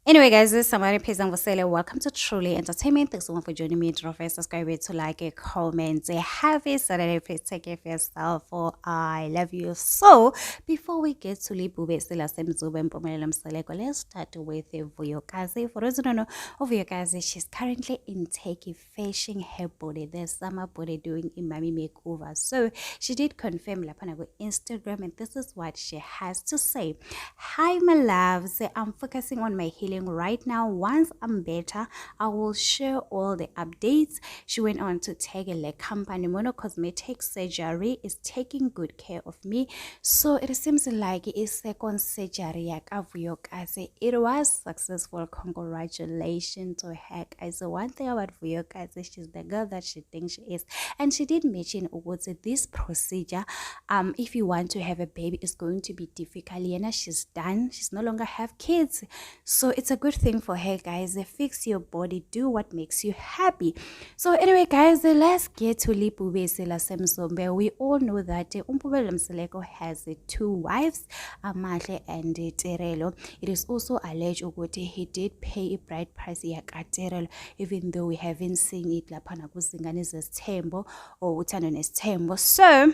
Anyway, guys, this is Samari Pezang. Welcome to Truly Entertainment. Thanks so much for joining me. Drop a subscribe to like a comment. Happy Saturday. Please take care of yourself. For I love you. So, before we get to Libube Sila Semzube and Pomelam Seleko, let's start with Vuyokazi. For those who don't know, Vuyokazi, she's currently in Turkey fashioning her body. There's summer body doing Imami makeover. So, she did confirm Lapanago Instagram, and this is what she has to say. Hi, my loves. I'm focusing on my healing right now. Once I'm better, I will share all the updates. She went on to tag a company Mono Cosmetic Surgery is taking good care of me. So it seems like a second surgery. It was successful. Congratulations to her, guys. So one thing about Vuyokazi, she's the girl that she thinks she is, and she did mention what's this procedure. If you want to have a baby, it's going to be difficult. Yena, she's done. She's no longer have kids, so it's a good thing for her, guys. Fix your body, do what makes you happy. So anyway, guys, let's get to Libube Sila Semzombe. We all know that Umpubelo Mseleko has two wives, Amahle and Terelo. It is also alleged that he did pay a bride price Terelo, even though we haven't seen it lapana kuzingani's tembo or utanones tembo. So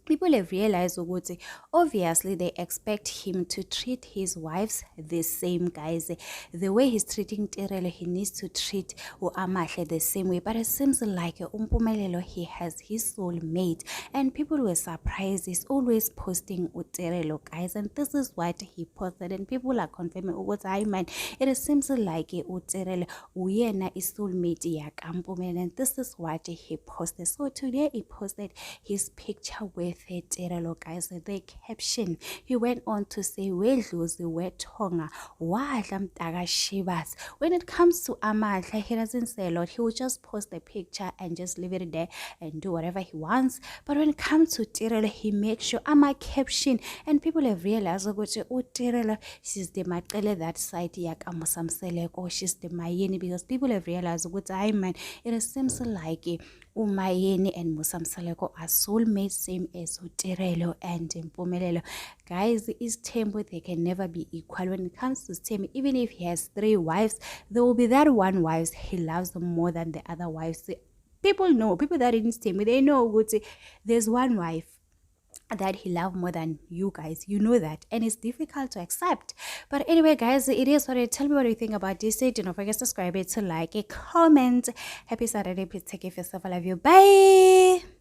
people have realized that obviously they expect him to treat his wives the same, guys. The way he's treating Terelo, he needs to treat Amahle the same way. But it seems like Umpumelelo, he has his soulmate, and people were surprised. He's always posting Terelo, guys, and this is what he posted, and people are confirming what I meant. It seems like Terelo uyena is soulmate yakampumelelo, and this is what he posted. So today he posted his picture with Terelo, guys. The caption, he went on to say, "Wedluzi wetonga wadla mtaka shivas." When it comes to Amahle, he doesn't say a lot. He will just post a picture and just leave it there and do whatever he wants. But when it comes to Terelo, he makes sure ama caption, and people have realized that Terelo, she's the Matele that side yakamusamseleko, she's the Mayeni, because people have realized what I mean. It seems like Umayeni and Musamseleko are soulmates, same as Terelo and Mpumelelo. Guys, is Tembo, they can never be equal. When it comes to Tembo, even if he has 3 wives, there will be that one wife he loves more than the other wives. People know, people that in Tembo, they know there's one wife that he loves more than you guys. You know that, and it's difficult to accept. But anyway, guys, it is what it. Tell me what you think about this. Do not forget to subscribe, to like, a comment. Happy Saturday. Please take care of yourself. I love you. Bye.